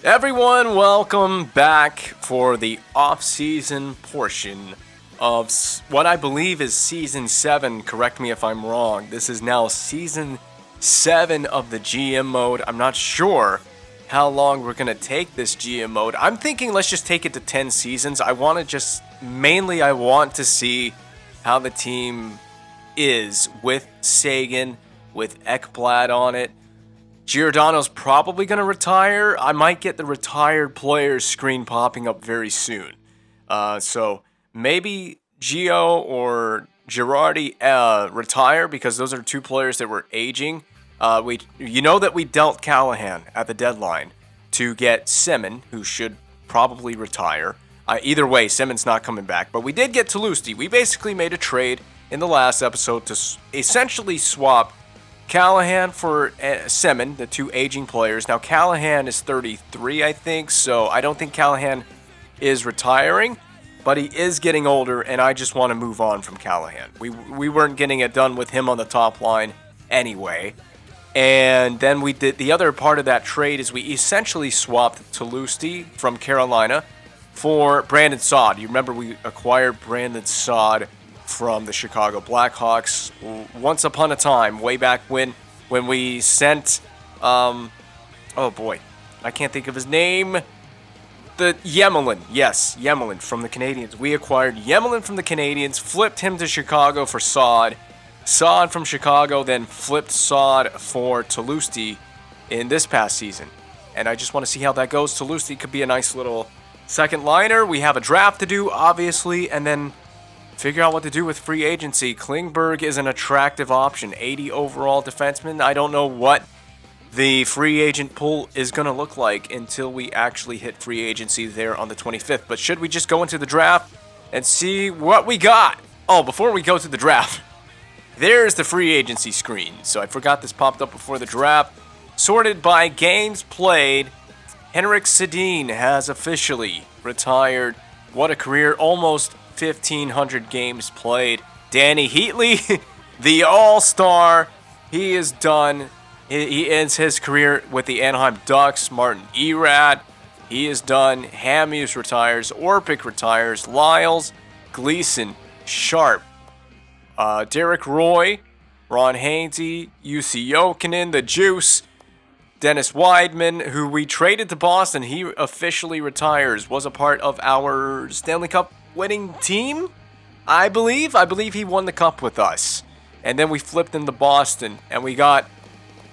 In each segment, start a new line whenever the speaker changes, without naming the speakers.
Everyone, welcome back for the off-season portion of what I believe is Season 7. Correct me if I'm wrong. This is now Season 7 of the GM mode. I'm not sure how long we're going to take this GM mode. I'm thinking let's just take it to 10 seasons. I want to see how the team is with Sagan, with Ekblad on it. Giordano's probably going to retire. I might get the retired players screen popping up very soon. So maybe Gio or Girardi retire because those are two players that were aging. You know that we dealt Callahan at the deadline to get Semin, who should probably retire. Either way, Semin's not coming back. But we did get Toulouse. We basically made a trade in the last episode to essentially swap Callahan for Semin, the two aging players. Now, Callahan is 33, I think, so I don't think Callahan is retiring, but he is getting older, and I just want to move on from Callahan. We weren't getting it done with him on the top line anyway. And then we did the other part of that trade is we essentially swapped Toulouse from Carolina for Brandon Saad. You remember we acquired Brandon Saad from the Chicago Blackhawks once upon a time, way back when we sent, oh boy, I can't think of his name, the Yemelin, yes, Yemelin from the Canadiens. We acquired Yemelin from the Canadiens, flipped him to Chicago for Saad from Chicago, then flipped Saad for Toulouse in this past season. And I just want to see how that goes. Toulouse could be a nice little second liner. We have a draft to do, obviously, and then figure out what to do with free agency. Klingberg is an attractive option. 80 overall defenseman. I don't know what the free agent pool is going to look like until we actually hit free agency there on the 25th. But should we just go into the draft and see what we got? Oh, before we go to the draft, there's the free agency screen. So I forgot this popped up before the draft. Sorted by games played. Henrik Sedin has officially retired. What a career. Almost 1,500 games played. Danny Heatley, the all-star, he is done. He ends his career with the Anaheim Ducks. Martin Erat, he is done. Hamhuis retires. Orpik retires. Lyles, Gleason, Sharp, Derek Roy, Ron Hainsey, UC Jokinen, the Juice, Dennis Weidman, who we traded to Boston. He officially retires. Was a part of our Stanley Cup winning team, I believe. I believe he won the cup with us. And then we flipped him to Boston, and we got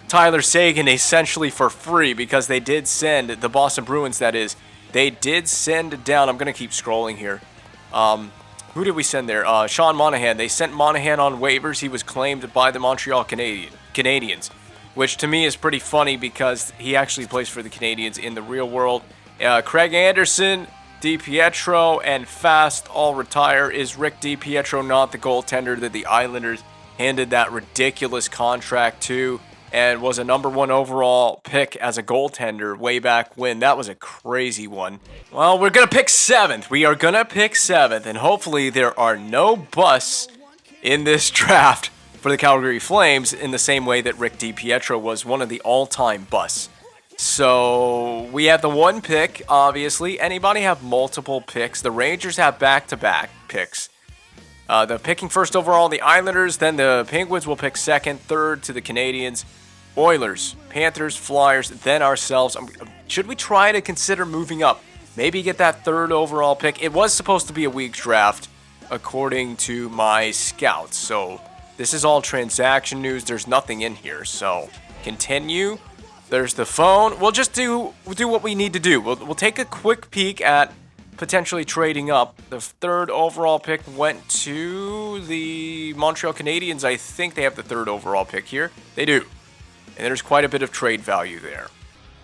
Tyler Seguin essentially for free because they did send, the Boston Bruins that is, they did send down, I'm going to keep scrolling here. Who did we send there? Sean Monahan. They sent Monahan on waivers. He was claimed by the Montreal Canadiens, which to me is pretty funny because he actually plays for the Canadiens in the real world. Craig Anderson, DiPietro, and Fast all retire. Is Rick DiPietro not the goaltender that the Islanders handed that ridiculous contract to and was a number 1 overall pick as a goaltender way back when? That was a crazy one. Well, we're going to pick 7th. We are going to pick 7th, and hopefully there are no busts in this draft for the Calgary Flames in the same way that Rick DiPietro was one of the all-time busts. So we have the 1 pick, obviously. Anybody have multiple picks? The Rangers have back-to-back picks. The picking first overall, the Islanders. Then the Penguins will pick 2nd, 3rd to the Canadiens. Oilers, Panthers, Flyers, then ourselves. Should we try to consider moving up? Maybe get that 3rd overall pick. It was supposed to be a weak draft, according to my scouts. So this is all transaction news. There's nothing in here. So continue. There's the phone. We'll just do what we need to do. We'll take a quick peek at potentially trading up. The 3rd overall pick went to the Montreal Canadiens. I think they have the 3rd overall pick here. They do. And there's quite a bit of trade value there.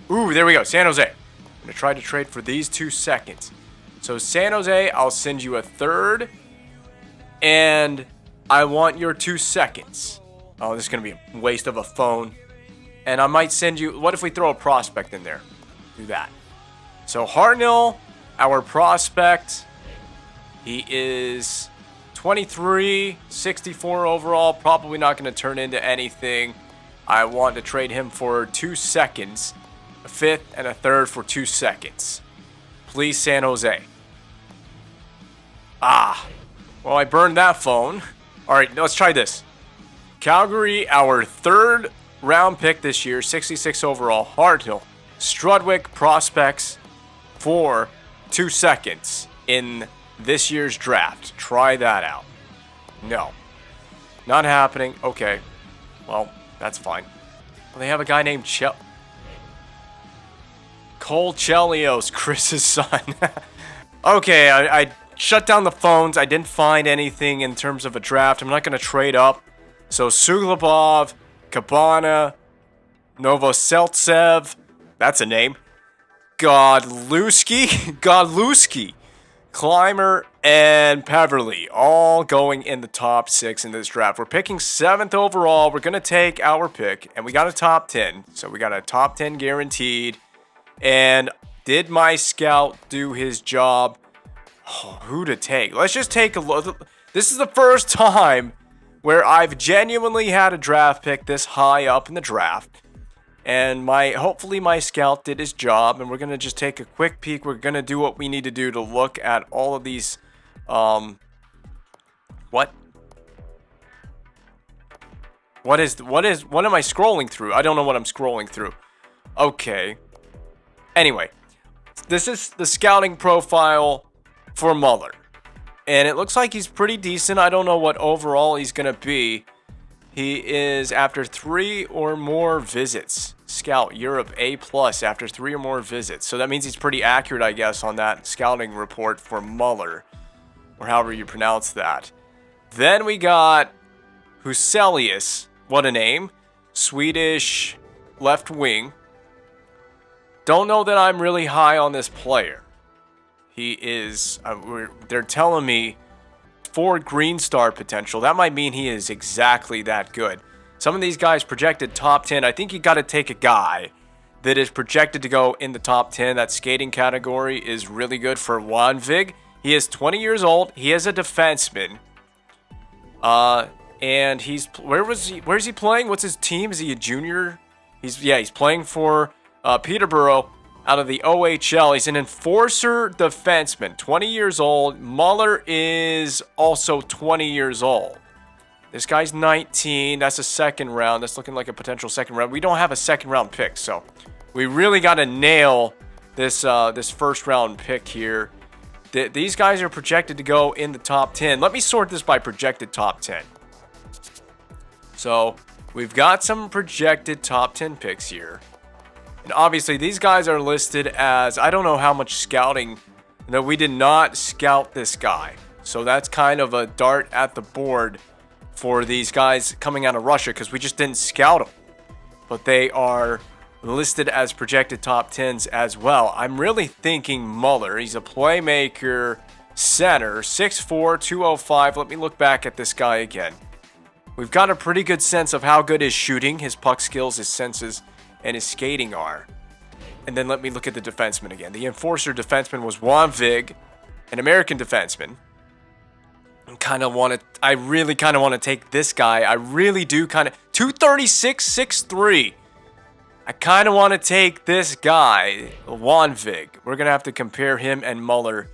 Ooh, there we go. San Jose. I'm going to try to trade for these 2 seconds. So San Jose, I'll send you a 3rd. And I want your 2 seconds. Oh, this is going to be a waste of a phone. And I might send you, what if we throw a prospect in there? Do that. So Hartnell, our prospect, he is 23, 64 overall, probably not going to turn into anything. I want to trade him for 2 seconds. a fifth, and a third for 2 seconds. Please, San Jose. Well, I burned that phone. All right, let's try this. Calgary, our 3rd round pick this year, 66 overall. Hardhill, Strudwick prospects for 2 seconds in this year's draft. Try that out. No. Not happening. Okay. Well, that's fine. Well, they have a guy named Cole Chelios, Chris's son. Okay, I shut down the phones. I didn't find anything in terms of a draft. I'm not going to trade up. So Suglobov, Cabana, Novoseltsev, that's a name. Godlewski, Clymer, and Peverly, all going in the top 6 in this draft. We're picking 7th overall. We're going to take our pick, and we got a top 10. So we got a top 10 guaranteed. And did my scout do his job? Oh, who to take? Let's just take a look. This is the first time where I've genuinely had a draft pick this high up in the draft. And hopefully my scout did his job, and we're going to just take a quick peek. We're going to do what we need to do to look at all of these, what am I scrolling through? I don't know what I'm scrolling through. Okay. Anyway, this is the scouting profile for Muller. And it looks like he's pretty decent. I don't know what overall he's going to be. He is after 3 or more visits. Scout Europe A+ after 3 or more visits. So that means he's pretty accurate, I guess, on that scouting report for Muller, or however you pronounce that. Then we got Huselius. What a name. Swedish left wing. Don't know that I'm really high on this player. He is, they're telling me 4 Green Star potential. That might mean he is exactly that good. Some of these guys projected top 10. I think you got to take a guy that is projected to go in the top 10. That skating category is really good for Wanvig. He is 20 years old. He is a defenseman. And he's where's he playing? What's his team? Is he a junior? He's playing for Peterborough out of the OHL. He's an enforcer defenseman, 20 years old. Muller is also 20 years old. This guy's 19. That's a second round. That's looking like a potential second round. We don't have a second round pick, so we really got to nail this this first round pick here. These guys are projected to go in the top 10. Let me sort this by projected top 10. So we've got some projected top 10 picks here. And obviously these guys are listed as, I don't know how much scouting. No, we did not scout this guy. So that's kind of a dart at the board for these guys coming out of Russia, because we just didn't scout them. But they are listed as projected top 10s as well. I'm really thinking Muller. He's a playmaker center, 6'4", 205. Let me look back at this guy again. We've got a pretty good sense of how good his shooting, his puck skills, his senses, and his skating are. And then let me look at the defenseman again. The enforcer defenseman was Wanvig, an American defenseman. I really kind of want to take this guy. I really do kind of. 236, 6'3". I kind of want to take this guy, Wanvig. We're going to have to compare him and Muller.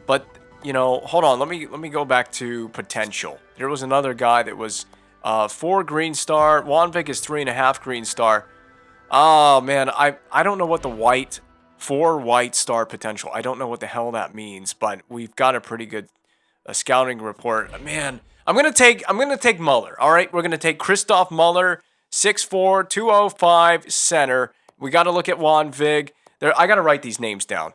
But, you know, hold on. Let me go back to potential. There was another guy that was 4 Green Star. Wanvig is 3.5 Green Star. Oh, man. I don't know what the 4 White Star potential. I don't know what the hell that means. But we've got a pretty good scouting report. Man, I'm gonna take Muller. All right, we're gonna take Christoph Muller, 6'4", 205 center. We got to look at Wanvig. I got to write these names down.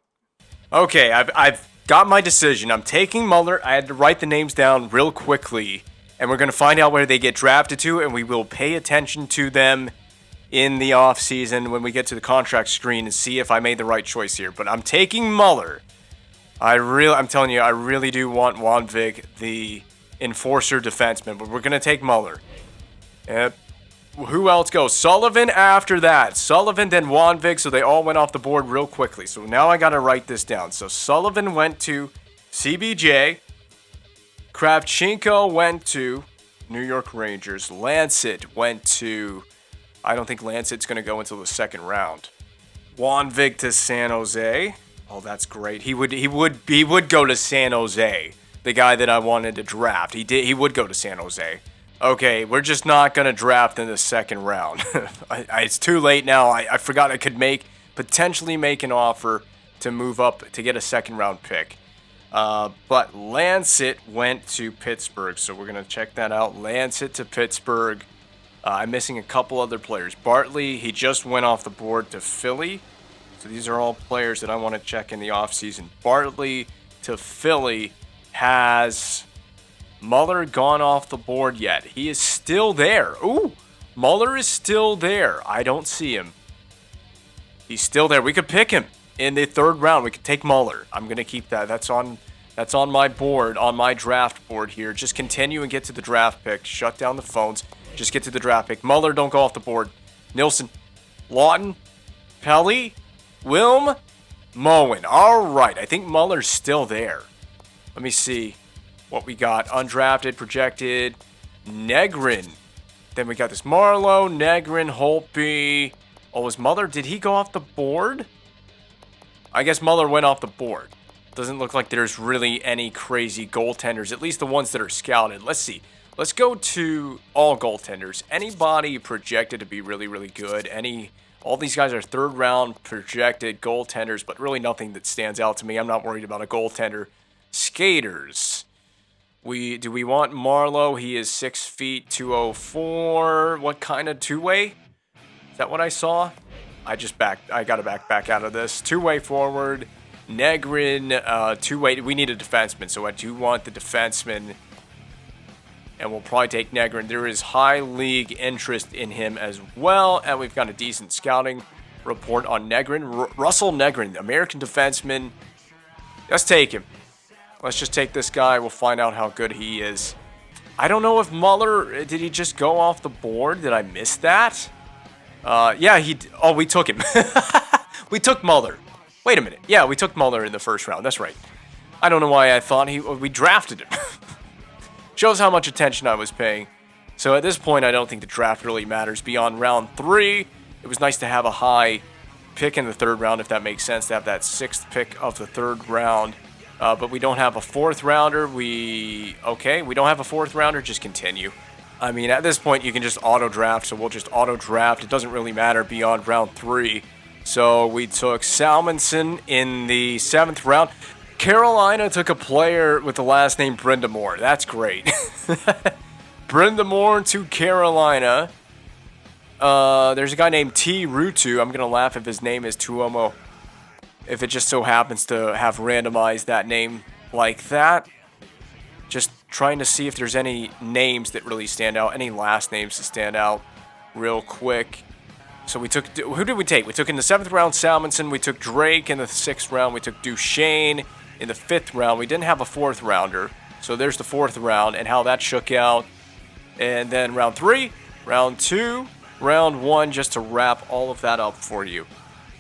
Okay, I've got my decision. I'm taking Muller. I had to write the names down real quickly, and we're gonna find out where they get drafted to, and we will pay attention to them in the off season when we get to the contract screen and see if I made the right choice here. But I'm taking Muller. I'm telling you, I really do want Wanvig, the enforcer defenseman, but we're going to take Muller. Who else goes? Sullivan after that. Sullivan, then Wanvig, so they all went off the board real quickly. So now I got to write this down. So Sullivan went to CBJ. Kravchenko went to New York Rangers. Lancet went to... I don't think Lancet's going to go until the second round. Juan Vig to San Jose. Oh, that's great. He would go to San Jose. The guy that I wanted to draft. He would go to San Jose. Okay, we're just not going to draft in the second round. It's too late now. I forgot I could potentially make an offer to move up to get a second round pick. But Lancet went to Pittsburgh, so we're going to check that out. Lancet to Pittsburgh. I'm missing a couple other players. Bartley, he just went off the board to Philly. So these are all players that I want to check in the offseason. Bartley to Philly. Has Muller gone off the board yet? He is still there. Ooh, Muller is still there. I don't see him. He's still there. We could pick him in the third round. We could take Muller. I'm going to keep that. That's on my board, on my draft board here. Just continue and get to the draft pick. Shut down the phones. Just get to the draft pick. Muller, don't go off the board. Nilsson, Lawton, Pelly, Wilm, Moen. All right. I think Muller's still there. Let me see what we got. Undrafted, projected, Negrin. Then we got this Marlowe, Negrin, Holtby. Oh, was Muller? Did he go off the board? I guess Muller went off the board. Doesn't look like there's really any crazy goaltenders, at least the ones that are scouted. Let's see. Let's go to all goaltenders. Anybody projected to be really, really good? All these guys are third round projected goaltenders, but really nothing that stands out to me. I'm not worried about a goaltender. Skaters. Do we want Marlowe? He is 6 feet 204. What kind of two-way? Is that what I saw? I gotta back out of this. Two-way forward. Negrin, two-way. We need a defenseman, so I do want the defenseman. And we'll probably take Negrin. There is high league interest in him as well. And we've got a decent scouting report on Negrin. Russell Negrin, American defenseman. Let's take him. Let's just take this guy. We'll find out how good he is. I don't know if Muller, did he just go off the board? Did I miss that? Yeah, we took him. We took Muller. Wait a minute. Yeah, we took Muller in the first round. That's right. I don't know why I thought we drafted him. Shows how much attention I was paying. So at this point, I don't think the draft really matters. Beyond round 3, it was nice to have a high pick in the third round, if that makes sense, to have that 6th pick of the third round. But we don't have a 4th rounder. We don't have a 4th rounder. Just continue. I mean, at this point, you can just auto-draft, so we'll just auto-draft. It doesn't really matter beyond round 3. So we took Salmonson in the 7th round. Carolina took a player with the last name Brindamore. That's great. Brindamore to Carolina. There's a guy named T. Rutu. I'm going to laugh if his name is Tuomo. If it just so happens to have randomized that name like that. Just trying to see if there's any names that really stand out. Any last names to stand out real quick. So we took... Who did we take? We took in the 7th round Salmonson. We took Drake in the 6th round. We took Duchesne in the 5th round. We didn't have a 4th rounder. So there's the 4th round and how that shook out. And then round 3, round 2, round 1, just to wrap all of that up for you.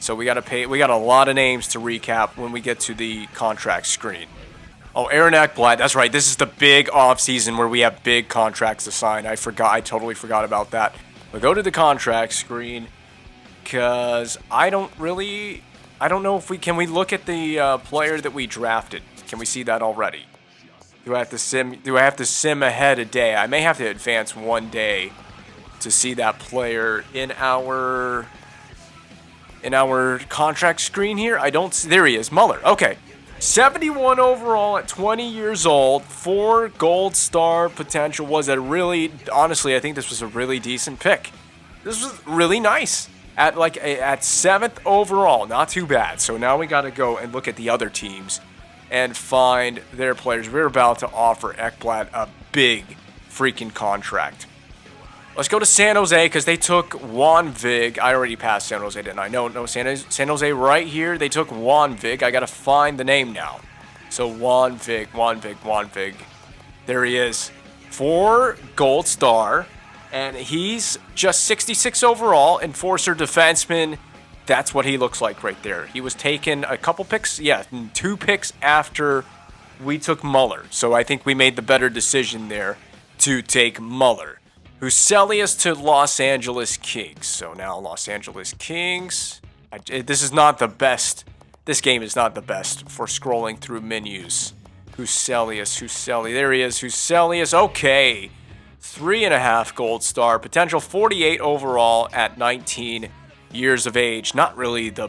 So we got a lot of names to recap when we get to the contract screen. Oh, Aaron Ekblad, that's right. This is the big offseason where we have big contracts to sign. I totally forgot about that. But go to the contract screen because I don't know if can we look at the player that we drafted? Can we see that already? Do I have to sim ahead a day? I may have to advance one day to see that player in our contract screen here. I don't see, there he is, Muller. Okay. 71 overall at 20 years old, 4 gold star potential. Honestly, I think this was a really decent pick. This was really nice. At 7th overall, not too bad. So now we got to go and look at the other teams and find their players. We're about to offer Ekblad a big freaking contract. Let's go to San Jose because they took Juan Vig. I already passed San Jose, didn't I? No, San Jose right here. They took Juan Vig. I got to find the name now. So Juan Vig. There he is. 4 gold star. And he's just 66 overall. Enforcer defenseman. That's what he looks like right there. He was taken a couple picks. Yeah, 2 picks after we took Muller. So I think we made the better decision there to take Muller. Huselius to Los Angeles Kings. So now Los Angeles Kings. This is not the best. This game is not the best for scrolling through menus. Huselius. There he is. Huselius. Okay. 3.5 gold star. Potential 48 overall at 19 years of age. Not really the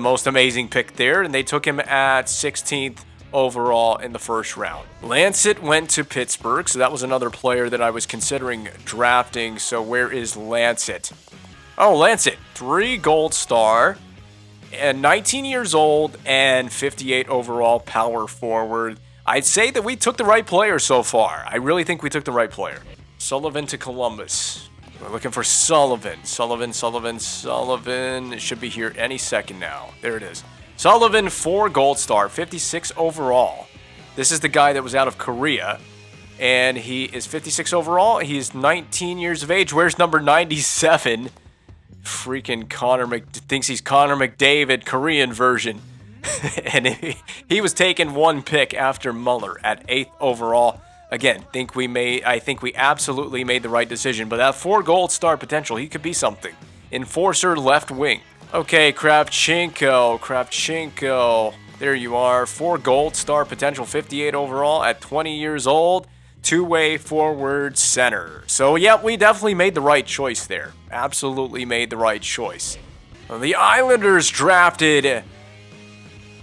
most amazing pick there. And they took him at 16th overall in the first round. Lancet went to Pittsburgh. So that was another player that I was considering drafting. So where is Lancet? Oh, Lancet. 3 gold star. And 19 years old and 58 overall power forward. I'd say that we took the right player so far. I really think we took the right player. Sullivan to Columbus. We're looking for Sullivan. Sullivan. It should be here any second now. There it is. Sullivan, 4 gold star, 56 overall. This is the guy that was out of Korea. And he is 56 overall. He is 19 years of age. Where's number 97? Freaking thinks he's Connor McDavid, Korean version. And he was taken 1 pick after Muller at 8th overall. Again, I think we absolutely made the right decision. But that 4 gold star potential, he could be something. Enforcer left wing. Okay, Kravchenko. There you are. 4 gold star potential, 58 overall at 20 years old. 2-way forward center. So, yeah, we definitely made the right choice there. Absolutely made the right choice. The Islanders drafted...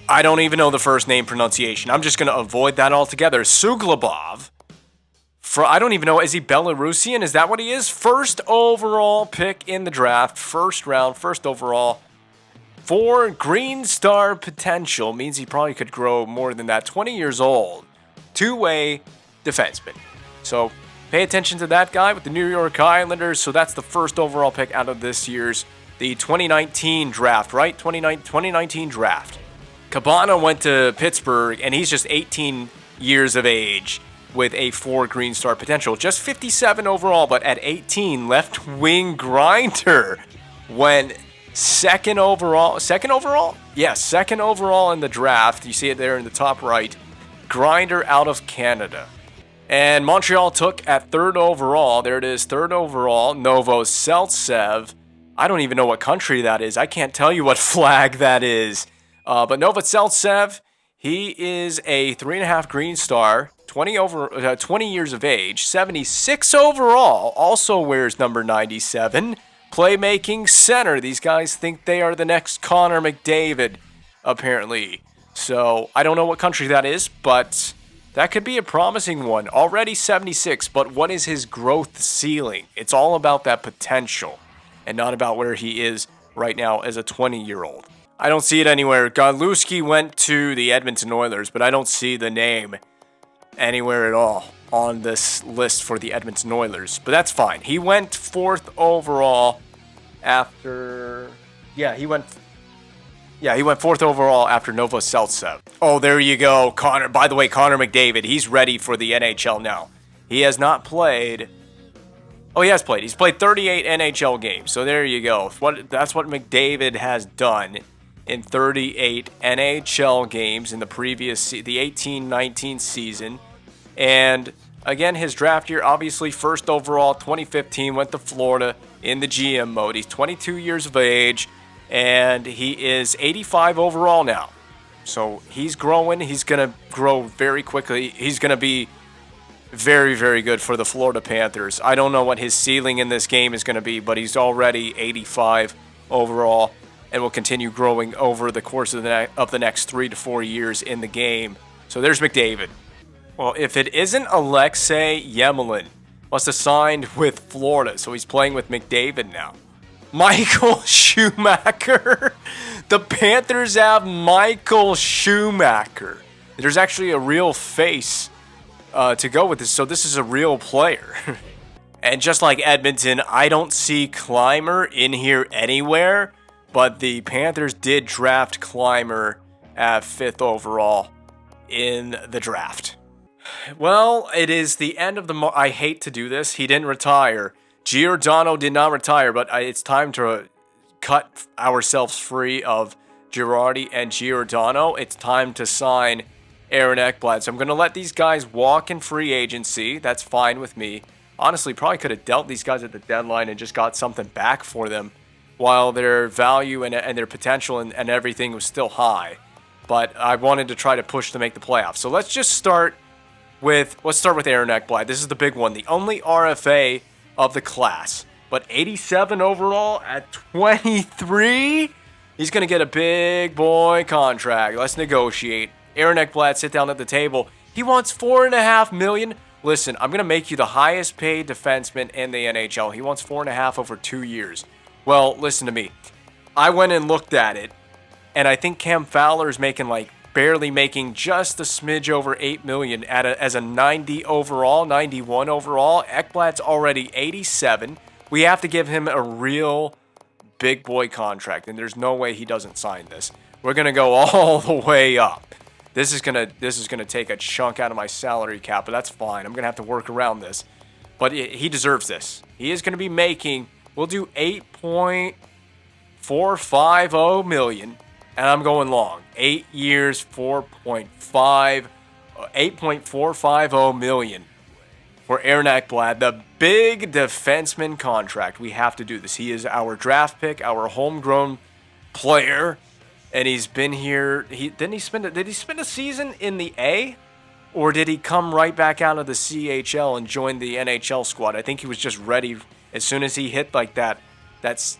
I don't even know the first name pronunciation. I'm just going to avoid that altogether. Suglobov. I don't even know. Is he Belarusian? Is that what he is? First overall pick in the draft. First round, first overall. 4 green star potential. Means he probably could grow more than that. 20 years old. 2-way defenseman. So pay attention to that guy with the New York Islanders. So that's the first overall pick out of this year's, the 2019 draft, right? 2019 draft. Cabana went to Pittsburgh, and he's just 18 years of age with a 4 green star potential. Just 57 overall, but at 18, left wing grinder went second overall. Second overall? Yeah, second overall in the draft. You see it there in the top right. Grinder out of Canada. And Montreal took at 3rd overall. There it is, 3rd overall. Novoseltsev. I don't even know what country that is. I can't tell you what flag that is. But Novoseltsev, he is a 3.5 green star, 20 years of age, 76 overall. Also wears number 97. Playmaking center. These guys think they are the next Connor McDavid, apparently. So I don't know what country that is, but that could be a promising one. Already 76, but what is his growth ceiling? It's all about that potential and not about where he is right now as a 20-year-old. I don't see it anywhere. Godlewski went to the Edmonton Oilers, but I don't see the name anywhere at all on this list for the Edmonton Oilers. But that's fine. He went 4th overall after... He went 4th overall after Novoseltsev. Oh, there you go. By the way, Connor McDavid, he's ready for the NHL now. He has not played... Oh, he has played. He's played 38 NHL games. So there you go. That's what McDavid has done in 38 NHL games in the 18-19 season. And again, his draft year, obviously 1st overall, 2015, went to Florida in the GM mode. He's 22 years of age. And he is 85 overall now. So he's growing. He's going to grow very quickly. He's going to be very, very good for the Florida Panthers. I don't know what his ceiling in this game is going to be, but he's already 85 overall and will continue growing over the course of the next 3 to 4 years in the game. So there's McDavid. Well, if it isn't Alexei Yemelin, must have signed with Florida. So he's playing with McDavid now. Michael Schumacher. The Panthers have Michael Schumacher. There's actually a real face to go with this, so this is a real player. And just like Edmonton, I don't see Clymer in here anywhere, but the Panthers did draft Clymer at 5th overall in the draft. Well, it is the end of the... I hate to do this. He didn't retire. Giordano did not retire, but it's time to cut ourselves free of Girardi and Giordano. It's time to sign Aaron Ekblad. So I'm going to let these guys walk in free agency. That's fine with me. Honestly, probably could have dealt these guys at the deadline and just got something back for them. while their value and their potential and everything was still high. But I wanted to try to push to make the playoffs. So let's start with Aaron Ekblad. This is the big one, the only RFA of the class. But 87 overall at 23, he's going to get a big boy contract. Let's negotiate. Aaron Ekblad, sit down at the table. He wants $4.5 million. Listen, I'm going to make you the highest paid defenseman in the NHL. He wants $4.5 over 2 years. Well, listen to me. I went and looked at it, and I think Cam Fowler is barely making just a smidge over $8 million as a 90 overall, 91 overall. Ekblad's already 87. We have to give him a real big boy contract, and there's no way he doesn't sign this. We're gonna go all the way up. This is gonna take a chunk out of my salary cap, but that's fine. I'm gonna have to work around this. But he deserves this. He is gonna be making. We'll do $8.450 million, and I'm going long. 8 years, $8.450 million for Aaron Ekblad, the big defenseman contract. We have to do this. He is our draft pick, our homegrown player, and he's been here. Did he spend a season in the A, or did he come right back out of the CHL and join the NHL squad? I think he was just ready as soon as he hit that's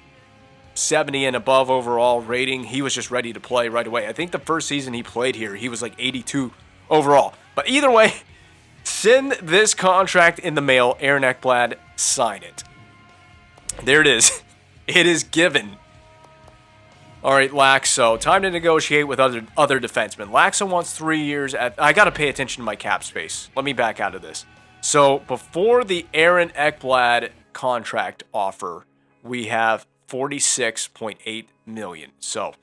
70 and above overall rating. He was just ready to play right away. I think the first season he played here, he was 82 overall. But either way, send this contract in the mail. Aaron Ekblad, sign it. There it is. It is given. All right, Laxo. Time to negotiate with other defensemen. Laxo wants 3 years. I got to pay attention to my cap space. Let me back out of this. So before the Aaron Ekblad contract offer, we have $46.8 million. So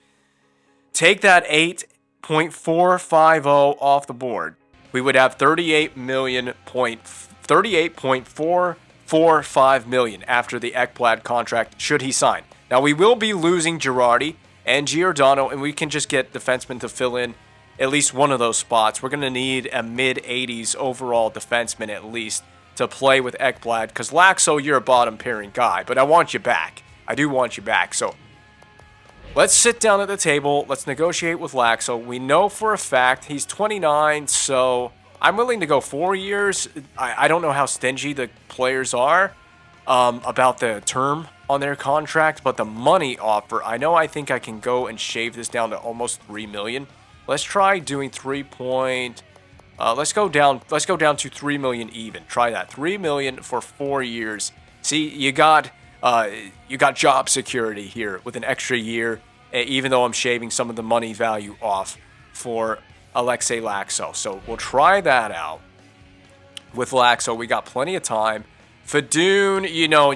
take that $8.450 off the board. We would have $38.445 million after the Ekblad contract, should he sign. Now, we will be losing Girardi and Giordano, and we can just get defensemen to fill in at least one of those spots. We're going to need a mid-80s overall defenseman at least to play with Ekblad, because Laxo, you're a bottom pairing guy, but I want you back. I do want you back. So let's sit down at the table. Let's negotiate with Laxo. We know for a fact he's 29, so I'm willing to go 4 years. I don't know how stingy the players are about the term on their contract, but the money offer, I think I can go and shave this down to almost $3 million. Let's try doing let's go down to $3 million even. Try that. $3 million for 4 years. See, you got job security here with an extra year, even though I'm shaving some of the money value off for Alexei Laxo. So we'll try that out with Laxo. We got plenty of time. Fadoon,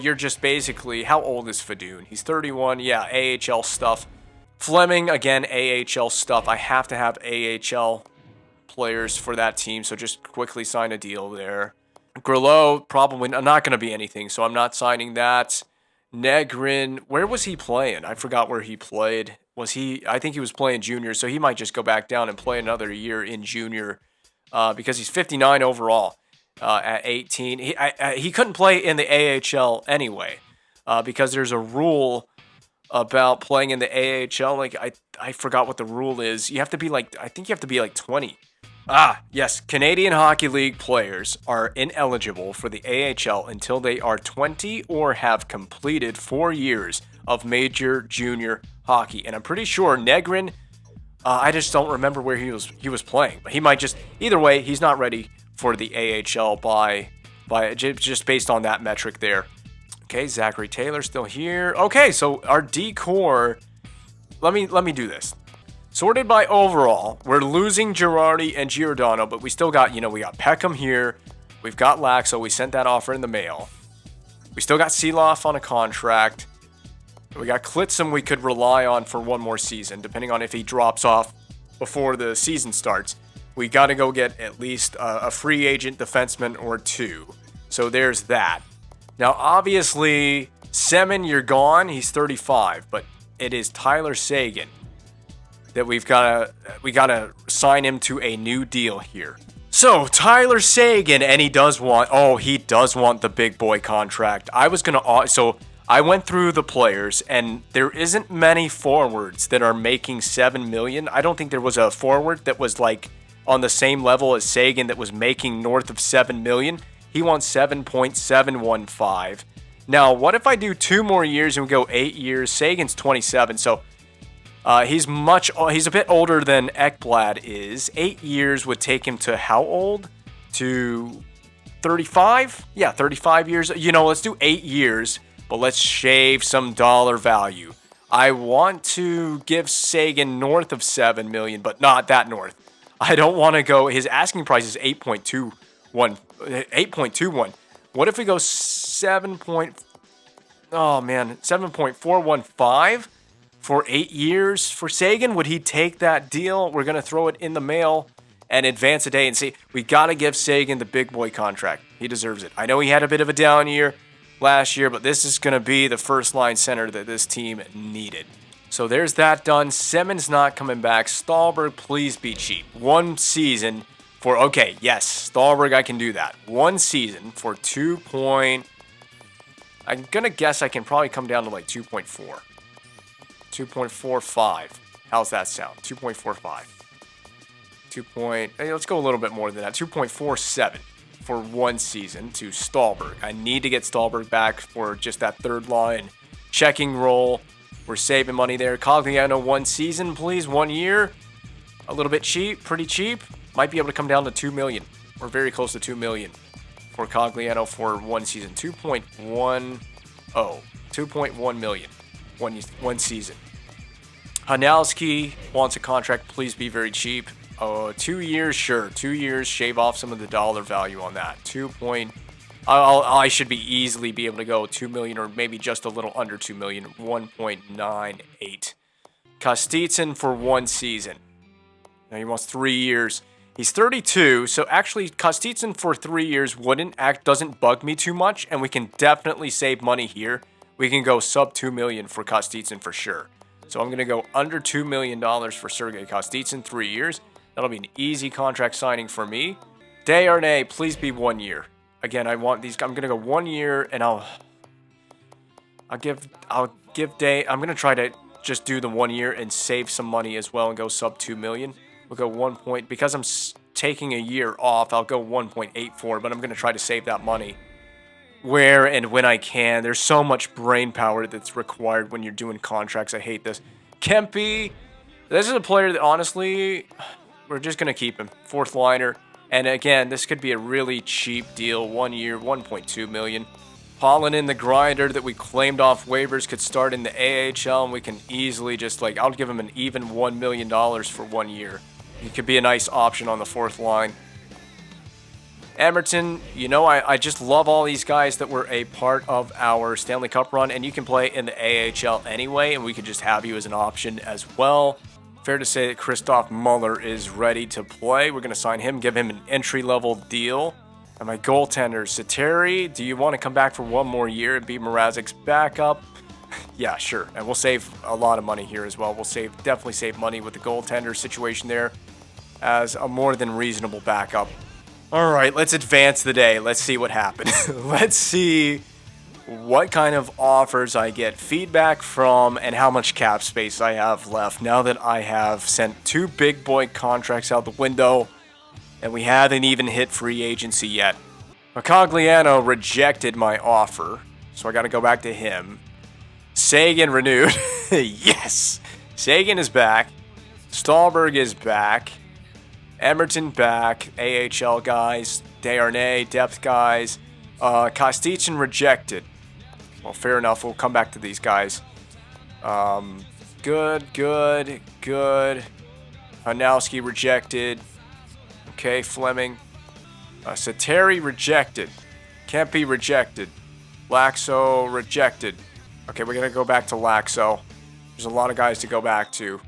you're just basically, how old is Fadoon? He's 31. Yeah, AHL stuff. Fleming, again, AHL stuff. I have to have AHL players for that team, so just quickly sign a deal there. Grillo, probably not going to be anything, so I'm not signing that. Negrin, where was he playing? I forgot where he played. I think he was playing junior, so he might just go back down and play another year in junior because he's 59 overall at 18. He couldn't play in the AHL anyway because there's a rule about playing in the AHL. I forgot what the rule is. You have to be I think you have to be 20. Yes, Canadian Hockey League players are ineligible for the AHL until they are 20 or have completed 4 years of major junior hockey. And I'm pretty sure Negrin, I just don't remember where he was playing. But he might just, either way, he's not ready for the AHL by just based on that metric there. Okay, Zachary Taylor still here. Okay, so our D-core, let me do this. Sorted by overall, we're losing Girardi and Giordano, but we still got, we got Peckham here. We've got Laxo. We sent that offer in the mail. We still got Seeloff on a contract. We got Klitzum we could rely on for one more season, depending on if he drops off before the season starts. We got to go get at least a free agent defenseman or two. So there's that. Now, obviously, Semin, you're gone. He's 35, but it is Tyler Seguin that we gotta sign him to a new deal here. So Tyler Seguin, and he does want the big boy contract. I I went through the players, and there isn't many forwards that are making $7 million. I don't think there was a forward that was like on the same level as Seguin that was making north of $7 million. He wants 7.715. Now, what if I do 2 more years and we go 8 years? Sagan's 27, so he's a bit older than Ekblad is. 8 years would take him to how old? To 35? Yeah, 35 years. Let's do 8 years, but let's shave some dollar value. I want to give Seguin north of 7 million, but not that north. I don't want to go. His asking price is 8.21. What if we go 7.415 for 8 years for Seguin? Would he take that deal? We're going to throw it in the mail and advance a day and see. We got to give Seguin the big boy contract. He deserves it. I know he had a bit of a down year last year, but this is going to be the first line center that this team needed. So there's that done. Simmons not coming back. Stallberg, please be cheap. 1 season for, okay, yes, Stallberg, I can do that. 1 season for I'm going to guess I can probably come down to like 2.4. 2.45. How's that sound? 2.45. Let's go a little bit more than that. 2.47 for 1 season to Stallberg. I need to get Stallberg back for just that third line checking role. We're saving money there. Cogliano, 1 season, please. 1 year. A little bit cheap. Pretty cheap. Might be able to come down to 2 million. Or very close to 2 million for Cogliano for 1 season. 2.10. 2.1 million. One season. Hanalski wants a contract. Please be very cheap. 2 years, sure. 2 years, shave off some of the dollar value on that. I should easily be able to go 2 million or maybe just a little under 2 million. 1.98. Kostitsyn for 1 season. Now he wants 3 years. He's 32, so actually Kostitsyn for 3 years doesn't bug me too much, and we can definitely save money here. We can go sub 2 million for Kostitsyn for sure. So I'm going to go under $2 million for Sergei Kostitsyn, 3 years. That'll be an easy contract signing for me. Desharnais, please be 1 year. Again, I want these. I'm going to go 1 year, and I'm going to try to just do the 1 year and save some money as well and go sub 2 million. We'll go 1 point, because I'm taking a year off, I'll go 1.84, but I'm going to try to save that money where and when I can. There's so much brain power that's required when you're doing contracts. I hate this. Kempe, this is a player that honestly, we're just going to keep him. 4th liner. And again, this could be a really cheap deal. 1 year, 1.2 million. Pollen in the grinder that we claimed off waivers could start in the AHL, and we can easily just I'll give him an even $1 million for 1 year. He could be a nice option on the 4th line. Emerton, I just love all these guys that were a part of our Stanley Cup run, and you can play in the AHL anyway, and we could just have you as an option as well. Fair to say that Christoph Muller is ready to play. We're going to sign him, give him an entry-level deal. And my goaltender, Sateri, do you want to come back for 1 more year and be Mrazek's backup? Yeah, sure. And we'll save a lot of money here as well. We'll definitely save money with the goaltender situation there as a more than reasonable backup. All right, let's advance the day. Let's see what happens. Let's see what kind of offers I get feedback from and how much cap space I have left now that I have sent 2 big boy contracts out the window and we haven't even hit free agency yet. Cogliano rejected my offer, so I got to go back to him. Seguin renewed. Yes! Seguin is back. Stallberg is back. Emerton back. AHL guys. Desharnais, depth guys. Kostitsyn rejected. Well, fair enough. We'll come back to these guys. Good. Hanowski rejected. Okay, Fleming. Sateri rejected. Kempe rejected. Laxo rejected. Okay, we're going to go back to Laxo. There's a lot of guys to go back to.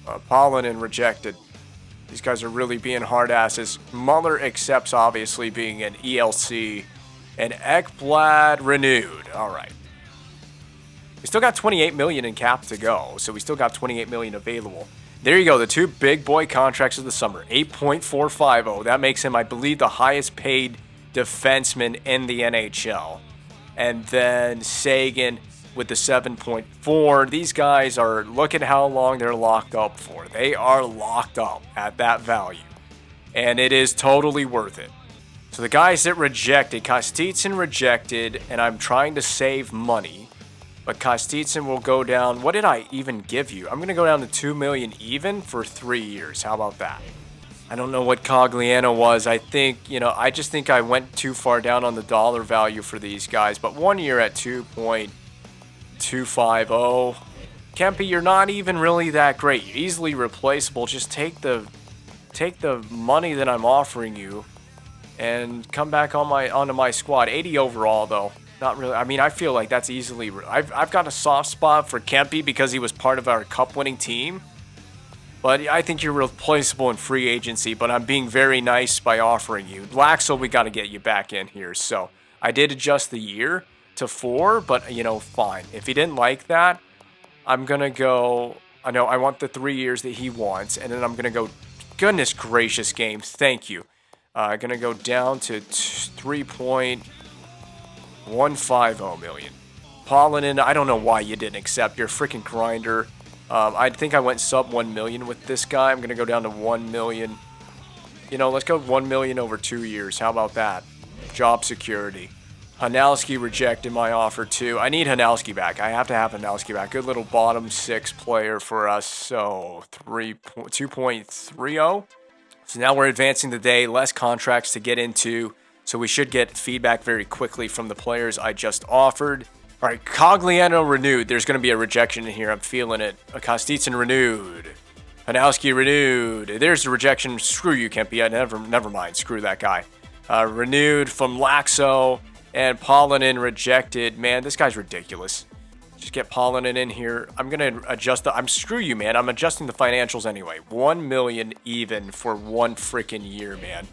Polinen rejected. These guys are really being hard asses. Muller accepts, obviously, being an ELC. And Ekblad renewed. All right. We still got 28 million in cap to go, so we still got 28 million available. There you go, the 2 big boy contracts of the summer. 8.450. That makes him, I believe, the highest paid defenseman in the NHL. and then Sagan with the 7.4. These guys are, look at how long they're locked up for. They are locked up at that value, and it is totally worth it. So the guys that rejected, Kostitsyn rejected, and I'm trying to save money, but Kostitsyn will go down. What did I even give you? I'm going to go down to 2 million even for 3 years. How about that? I don't know what Cogliano was. I think, I just think I went too far down on the dollar value for these guys. But 1 year at 2.250. Kempe, you're not even really that great. You're easily replaceable. Just take the money that I'm offering you and come back onto my squad. 80 overall, though. Not really. I mean, I feel like that's easily... I've got a soft spot for Kempe because he was part of our cup-winning team. But I think you're replaceable in free agency, but I'm being very nice by offering you. Laxo, we got to get you back in here. So I did adjust the year to 4, but, fine. If he didn't like that, I'm going to go... I know I want the 3 years that he wants, and then I'm going to go... Goodness gracious, games. Thank you. Going to go down to 3.150 million. Paulinen, I don't know why you didn't accept. You're a freaking grinder. I think I went sub 1 million with this guy. I'm going to go down to 1 million. Let's go 1 million over 2 years. How about that? Job security. Hanowski rejected my offer too. I need Hanowski back. I have to have Hanowski back. Good little bottom 6 player for us. So 2.30. So now we're advancing the day. Less contracts to get into. So we should get feedback very quickly from the players I just offered. All right, Cogliano renewed. There's going to be a rejection in here. I'm feeling it. Kostitsyn renewed. Hanowski renewed. There's a rejection. Screw you, Kempe. Never mind. Screw that guy. Renewed from Laxo. And Paulinen rejected. Man, this guy's ridiculous. Just get Paulinen in here. I'm going to adjust screw you, man. I'm adjusting the financials anyway. 1 million even for 1 freaking year, man.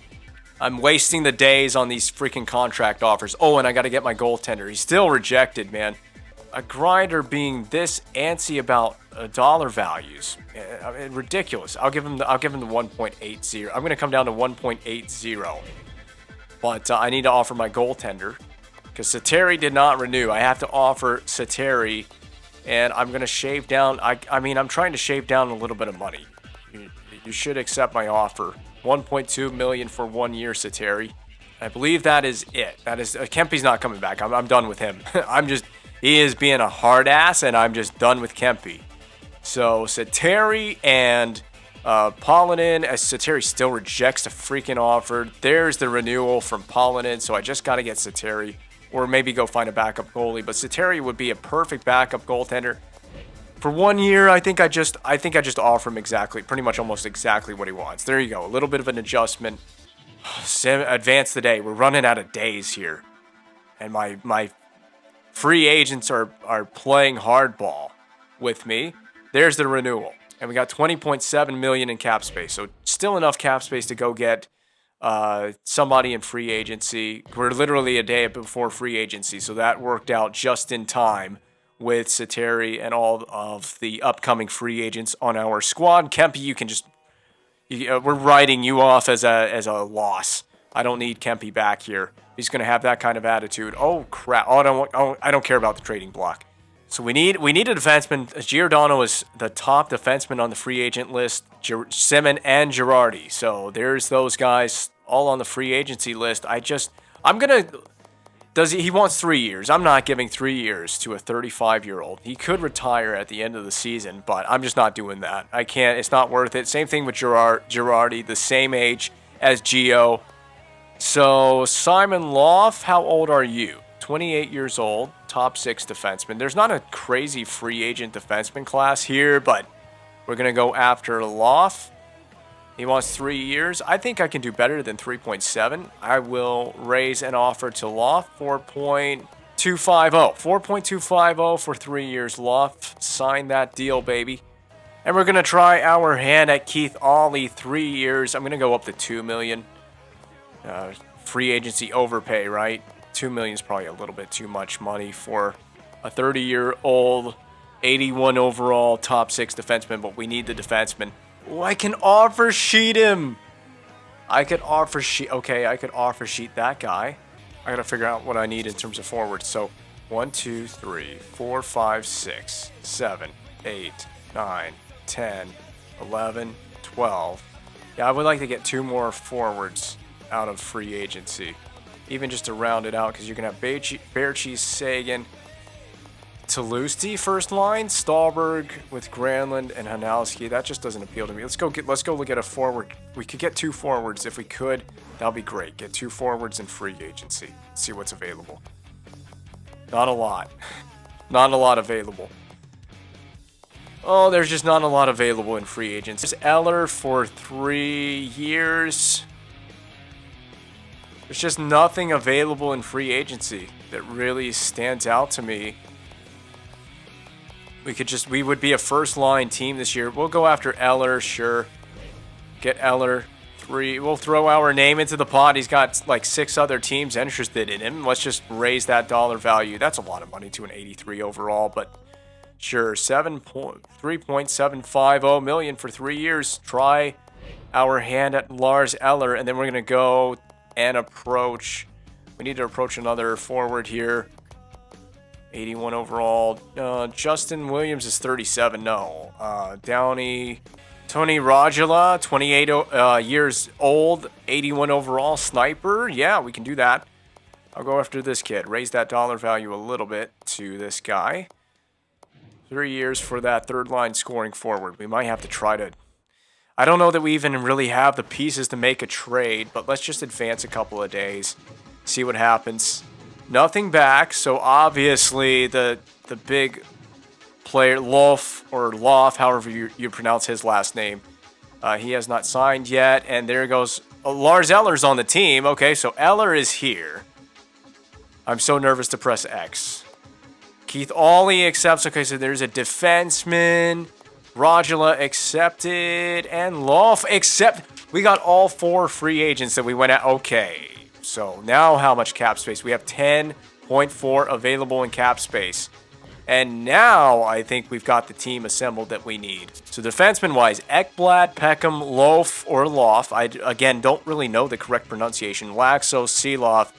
I'm wasting the days on these freaking contract offers. Oh, and I got to get my goaltender. He's still rejected, man. A grinder being this antsy about dollar values, ridiculous. I'll give him the 1.80. I'm going to come down to 1.80, but I need to offer my goaltender because Sateri did not renew. I have to offer Sateri, and I'm going to shave down. I mean, I'm trying to shave down a little bit of money. You should accept my offer. 1.2 million for 1 year, Sateri. I believe that is it. That is Kempe's not coming back. I'm done with him. He is being a hard ass, and I'm just done with Kempe. So Sateri and Paulinen, as Sateri still rejects the freaking offer. There's the renewal from Paulinen. So I just got to get Sateri, or maybe go find a backup goalie. But Sateri would be a perfect backup goaltender. For 1 year, I think I just offer him pretty much almost exactly what he wants. There you go. A little bit of an adjustment. Advance the day. We're running out of days here. And my free agents are playing hardball with me. There's the renewal. And we got 20.7 million in cap space. So still enough cap space to go get somebody in free agency. We're literally a day before free agency. So that worked out just in time with Sateri and all of the upcoming free agents on our squad. Kempe, you can just... we're writing you off as a loss. I don't need Kempe back here. He's going to have that kind of attitude. Oh, crap. I don't care about the trading block. So we need a defenseman. Giordano is the top defenseman on the free agent list. Simon and Girardi. So there's those guys all on the free agency list. I'm going to... He wants 3 years. I'm not giving 3 years to a 35-year-old. He could retire at the end of the season, but I'm just not doing that. I can't. It's not worth it. Same thing with Girardi, the same age as Gio. So Simon Loff, how old are you? 28 years old, top 6 defenseman. There's not a crazy free agent defenseman class here, but we're going to go after Loff. He wants 3 years. I think I can do better than 3.7. I will raise an offer to Loft, 4.250. 4.250 for 3 years, Loft. Sign that deal, baby. And we're going to try our hand at Keith Ollie, 3 years. I'm going to go up to 2 million. Free agency overpay, right? 2 million is probably a little bit too much money for a 30-year-old, 81 overall, top 6 defenseman, but we need the defenseman. Oh, I can offer sheet him. I could offer sheet that guy. I gotta figure out what I need in terms of forwards. So 1, 2, 3, 4, 5, 6, 7, 8, 9, 10, 11, 12. Yeah, I would like to get 2 more forwards out of free agency. Even just to round it out, because you can have Baertschi, Sagan, Toulouse first line, Stahlberg with Granlund and Hanowski. That just doesn't appeal to me. Let's go look at a forward. We could get 2 forwards if we could. That'll be great. Get 2 forwards in free agency. See what's available. Not a lot. Not a lot available. Oh, there's just not a lot available in free agents. There's Eller for 3 years. There's just nothing available in free agency that really stands out to me. We would be a first line team this year. We'll go after Eller, sure. Get Eller. 3. We'll throw our name into the pot. He's got like 6 other teams interested in him. Let's just raise that dollar value. That's a lot of money to an 83 overall, but sure. 3.750 million for 3 years. Try our hand at Lars Eller, and then we're gonna go and approach. We need to approach another forward here. 81 overall. Justin Williams is 37. No. Downey. Tony Rajala, 28 years old, 81 overall, sniper. Yeah, we can do that. I'll go after this kid. Raise that dollar value a little bit to this guy. 3 years for that third line scoring forward. We might have to try to... I don't know that we even really have the pieces to make a trade, but let's just advance a couple of days. See what happens. Nothing back, so obviously the big... player Loff, however you pronounce his last name. He has not signed yet, and there goes Lars Eller's on the team. Okay, so Eller is here. I'm so nervous to press X. Keith Awley accepts. Okay, so there's a defenseman. Rajala accepted, and Loff accept. We got all 4 free agents that we went at. Okay, so now how much cap space? We have 10.4 available in cap space. And now I think we've got the team assembled that we need. So defenseman-wise, Ekblad, Peckham, Loff. I, again, don't really know the correct pronunciation. Laxo, Seeloff.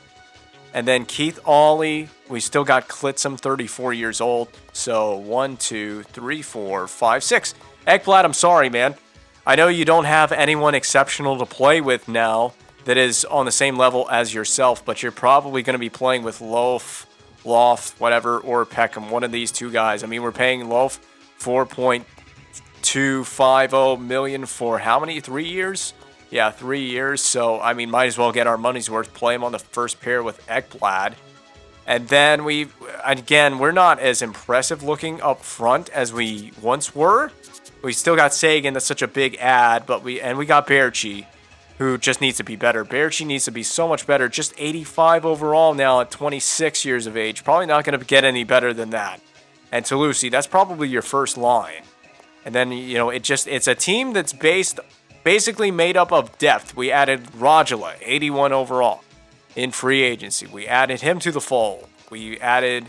And then Keith Awley. We still got Klitzum, 34 years old. So 1, 2, 3, 4, 5, 6. Ekblad, I'm sorry, man. I know you don't have anyone exceptional to play with now that is on the same level as yourself, but you're probably going to be playing with Loft, whatever, or Peckham, one of these 2 guys. I mean, we're paying Loaf 4.250 million for how many? 3 years? Yeah, 3 years. So, I mean, might as well get our money's worth. Play him on the first pair with Ekblad. And then we're not as impressive looking up front as we once were. We still got Sagan. That's such a big ad. But we got Baertschi, who just needs to be better. Baertschi needs to be so much better. Just 85 overall now at 26 years of age. Probably not going to get any better than that. And Toulouse, that's probably your first line. And then, it's a team that's basically made up of depth. We added Rajala, 81 overall, in free agency. We added him to the fold. We added,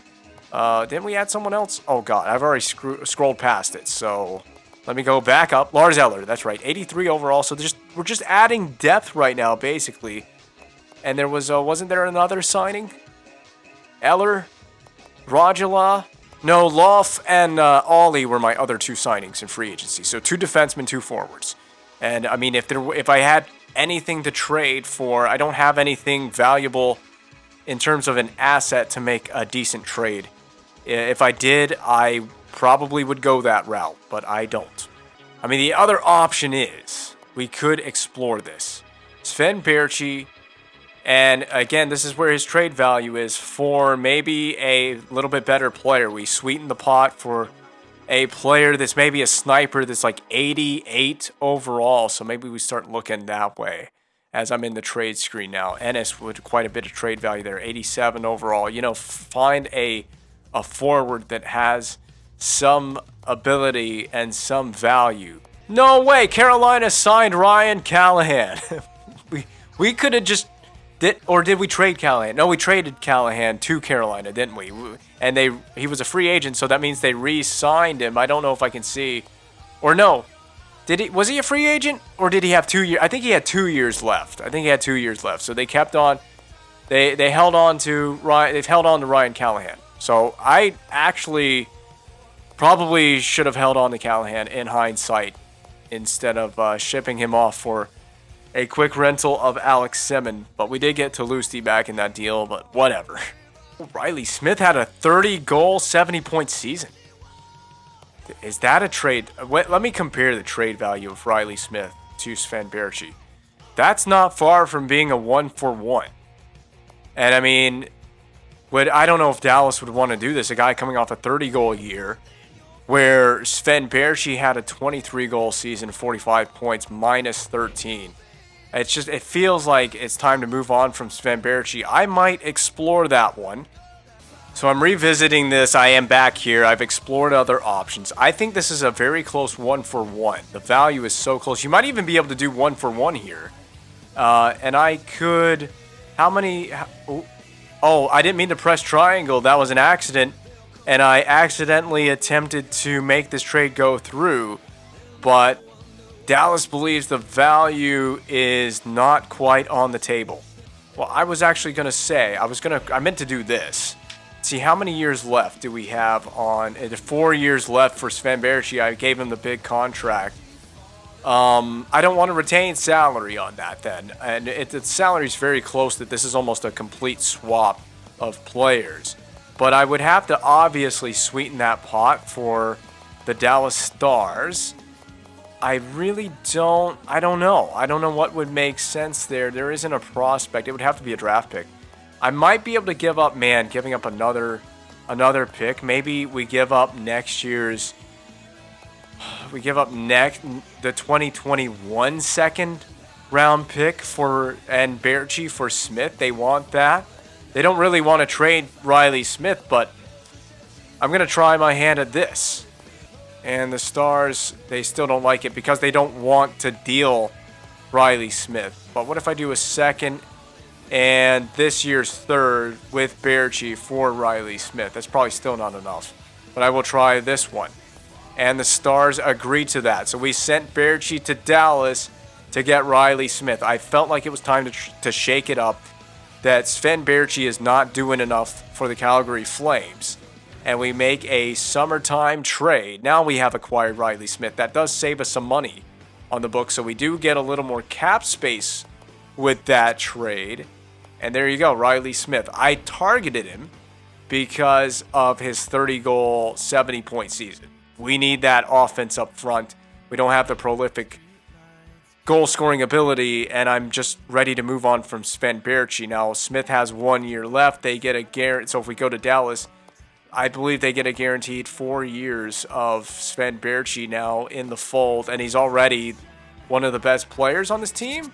didn't we add someone else? Oh, God, I've already scrolled past it. So... let me go back up. Lars Eller, that's right. 83 overall. So we're just adding depth right now, basically. And there wasn't there another signing? Eller, Rajala. No, Loff and Awley were my other 2 signings in free agency. So 2 defensemen, 2 forwards. And I mean, if I had anything to trade for, I don't have anything valuable in terms of an asset to make a decent trade. If I did, I probably would go that route, but I don't. I mean, the other option is we could explore this. Sven Baertschi, and again, this is where his trade value is for maybe a little bit better player. We sweeten the pot for a player that's maybe a sniper that's like 88 overall, so maybe we start looking that way. As I'm in the trade screen now, Ennis with quite a bit of trade value there, 87 overall. Find a forward that has some ability and some value. No way! Carolina signed Ryan Callahan. we could have just did we trade Callahan? No, we traded Callahan to Carolina, didn't we? And he was a free agent, so that means they re-signed him. I don't know if I can see, or no. Was he a free agent, or did he have 2 years? I think he had 2 years left. So they kept on They held on to Ryan. They've held on to Ryan Callahan. So I actually probably should have held on to Callahan in hindsight instead of shipping him off for a quick rental of Alex Simmons. But we did get Toulouse back in that deal. But whatever. Riley Smith had a 30-goal, 70-point season. Is that a trade? Let me compare the trade value of Riley Smith to Sven Berchi. That's not far from being a 1-for-1. And I mean, I don't know if Dallas would want to do this. A guy coming off a 30-goal year, where Sven Berchi had a 23-goal season, 45 points, minus 13. It feels like it's time to move on from Sven Berchi. I might explore that one. So I'm revisiting this. I am back here. I've explored other options. I think this is a very close 1-for-1. The value is so close. You might even be able to do 1-for-1 here. And I could... How many... Oh, I didn't mean to press triangle. That was an accident. And I accidentally attempted to make this trade go through. But Dallas believes the value is not quite on the table. Well, I was actually going to say, I meant to do this. See, how many years left do we have on... 4 years left for Sven Berchi. I gave him the big contract. I don't want to retain salary on that then. And the salary is very close that this is almost a complete swap of players. But I would have to obviously sweeten that pot for the Dallas Stars. I don't know. I don't know what would make sense there. There isn't a prospect. It would have to be a draft pick. I might be able to giving up another pick. Maybe we give up next year's... We give up the 2021 second round pick and Berchi for Smith. They want that. They don't really want to trade Riley Smith, but I'm going to try my hand at this. And the Stars, they still don't like it because they don't want to deal Riley Smith. But what if I do a second and this year's third with Berchi for Riley Smith? That's probably still not enough. But I will try this one. And the Stars agreed to that. So we sent Berchi to Dallas to get Riley Smith. I felt like it was time to shake it up. That Sven Berchi is not doing enough for the Calgary Flames. And we make a summertime trade. Now we have acquired Riley Smith. That does save us some money on the book. So we do get a little more cap space with that trade. And there you go, Riley Smith. I targeted him because of his 30-goal, 70-point season. We need that offense up front. We don't have the prolific goal-scoring ability, and I'm just ready to move on from Sven Berchi. Now, Smith has 1 year left. They get a guarantee. So if we go to Dallas, I believe they get a guaranteed 4 years of Sven Berchi now in the fold, and he's already one of the best players on this team.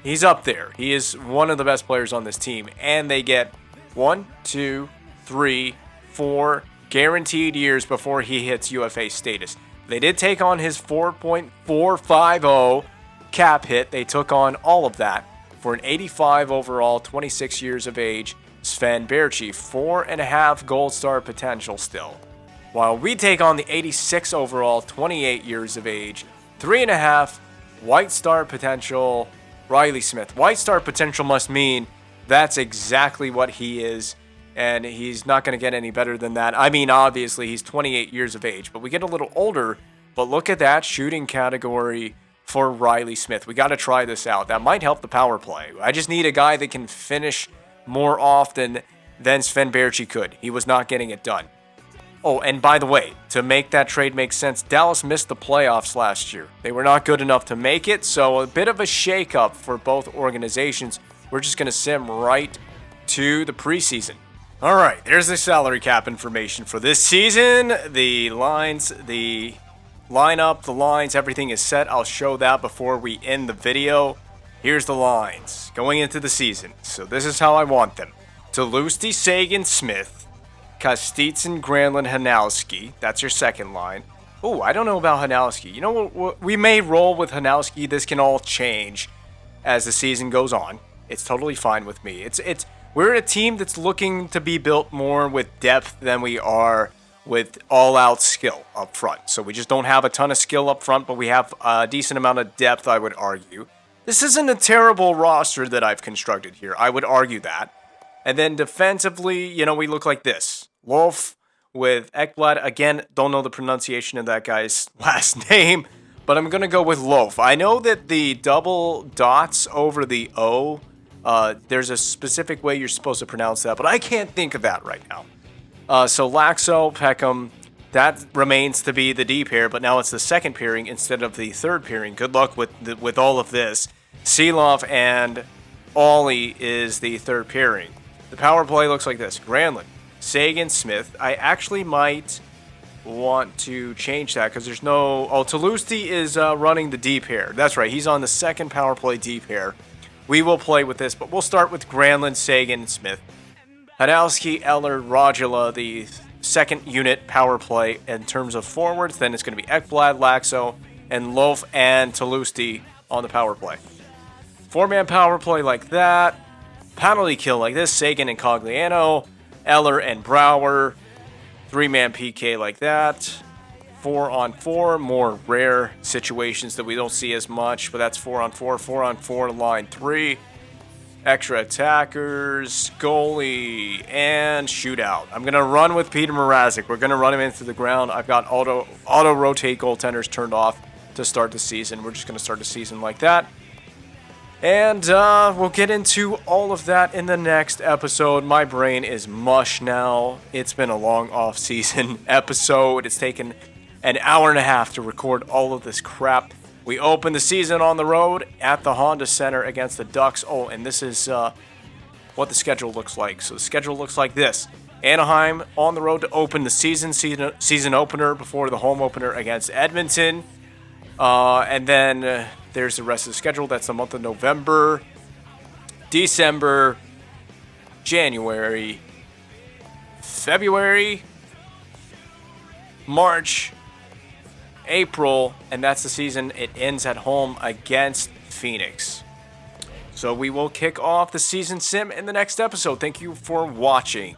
He's up there. He is one of the best players on this team, and they get 1, 2, 3, 4 guaranteed years before he hits UFA status. They did take on his 4.450 cap hit. They took on all of that for an 85 overall, 26 years of age, Sven Berchi, 4.5 gold star potential still. While we take on the 86 overall, 28 years of age, 3.5 white star potential, Riley Smith. White star potential must mean that's exactly what he is. And he's not going to get any better than that. I mean, obviously, he's 28 years of age. But we get a little older. But look at that shooting category for Riley Smith. We got to try this out. That might help the power play. I just need a guy that can finish more often than Sven Berchi could. He was not getting it done. Oh, and by the way, to make that trade make sense, Dallas missed the playoffs last year. They were not good enough to make it. So a bit of a shakeup for both organizations. We're just going to sim right to the preseason. All right, there's the salary cap information for this season. The lines, the lineup, the lines, everything is set. I'll show that before we end the video. Here's the lines going into the season. So this is how I want them. Toulouse, Sagan, Smith, Kostitsyn, Granlund, Hanowski. That's your second line. Oh, I don't know about Hanowski. You know what? We may roll with Hanowski. This can all change as the season goes on. It's totally fine with me. We're a team that's looking to be built more with depth than we are with all-out skill up front. So we just don't have a ton of skill up front, but we have a decent amount of depth, I would argue. This isn't a terrible roster that I've constructed here. I would argue that. And then defensively, we look like this. Wolf with Ekblad. Again, don't know the pronunciation of that guy's last name, but I'm going to go with Loaf. I know that the double dots over the O, there's a specific way you're supposed to pronounce that, but I can't think of that right now. So Laxo, Peckham, that remains to be the D pair, but now it's the second pairing instead of the third pairing. Good luck with all of this. Seeloff and Ollie is the third pairing. The power play looks like this. Granlund, Sagan, Smith. I actually might want to change that because there's no... Oh, Toulouse is running the D pair. That's right. He's on the second power play D pair. We will play with this, but we'll start with Granlund, Sagan, and Smith. Hadowski, Eller, Rajala, the second unit power play in terms of forwards. Then it's going to be Ekblad, Laxo, and Loaf and Toulouse on the power play. Four-man power play like that. Penalty kill like this. Sagan and Cogliano. Eller and Brouwer. Three-man PK like that. 4-on-4. More rare situations that we don't see as much, but that's 4-on-4. 4-on-4 line 3. Extra attackers, goalie, and shootout. I'm going to run with Peter Mrazek. We're going to run him into the ground. I've got auto rotate goaltenders turned off to start the season. We're just going to start the season like that. And we'll get into all of that in the next episode. My brain is mush now. It's been a long off-season episode. It's taken an hour and a half to record all of this crap. We open the season on the road at the Honda Center against the Ducks. Oh, and this is what the schedule looks like. So the schedule looks like this. Anaheim on the road to open the season opener before the home opener against Edmonton. And then there's the rest of the schedule. That's the month of November, December, January, February, March, April, and that's the season. It ends at home against Phoenix. So we will kick off the season sim in the next episode. Thank you for watching.